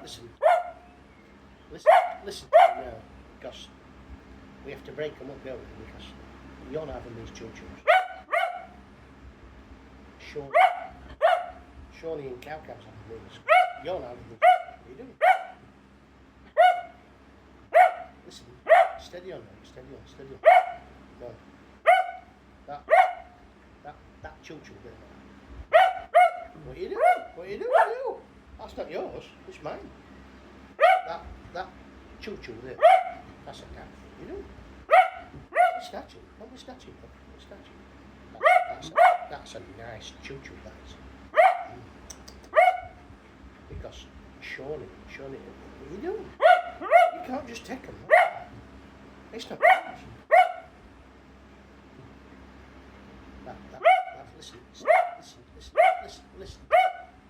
Listen. Listen to me now, because we have to break them up, don't we? Because you're not having these choo-choos. Shawnee and Cow Cow's having these. You're not having these. What are you doing? Listen, steady on, mate. Steady on. Go on. That choo-choo there. What are you doing? That's not yours. It's mine. That choo-choo there. That's a cat. You know? Don't snatch it. Don't snatch it. Don't snatch it. That's a nice choo-choo, that is. Because Shawnee, what are you doing? You can't just take them. It's not yours.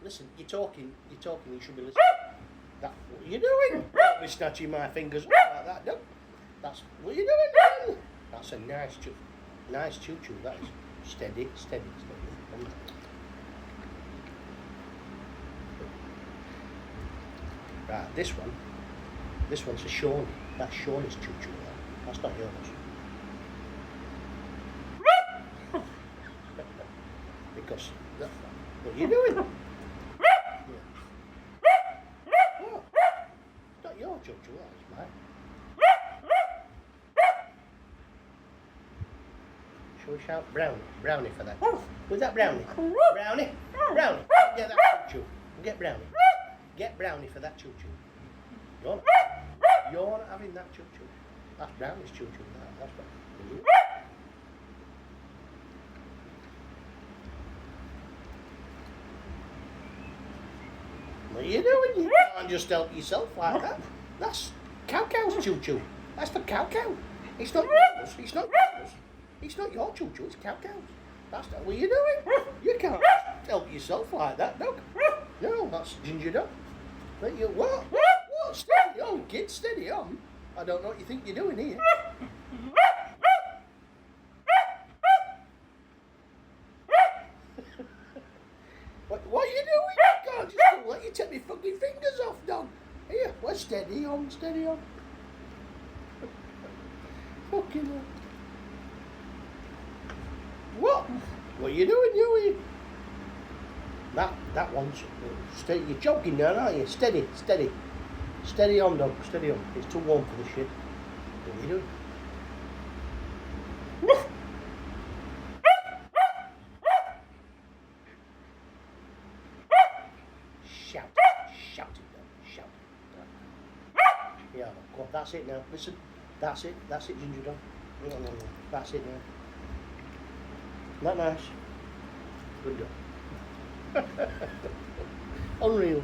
Listen, you're talking, you should be listening. What are you doing? Don't be snatching my fingers like that, no. What are you doing? That's a nice choo-choo, that is. Steady. Right, this one's a Shawnee. That's Shawnee's choo-choo, that's not yours. Because, what are you doing? Oh, it's not your choo-choo, that's mine. Shall we shout Brownie for that? Was that Brownie? Brownie? Get that choo-choo. Get Brownie for that choo-choo. You're not having that choo-choo. That's Brownie's choo-choo. That's what. What are you doing? You can't just help yourself like that. That's Cow Cow's choo-choo. That's for Cow Cow. It's not yours. It's not your choo-choo. It's Cow Cow's. That's not what you're doing. You can't just help yourself like that, dog. No, that's Ginger Dog. But you what? Steady on, kid. Steady on. I don't know what you think you're doing here. What are you doing? I can't just let you take me fucking fingers off, dog. Here, well, steady on. Fucking hell. What are you doing, you? That one's steady. You're joking now, aren't you? Steady. Steady on, dog. Steady on. It's too warm for this shit. What are you doing? Shout it, dog. Yeah, go on, that's it now. Listen, that's it, Ginger Dog. No. That's it now. Not nice. Good dog. Unreal.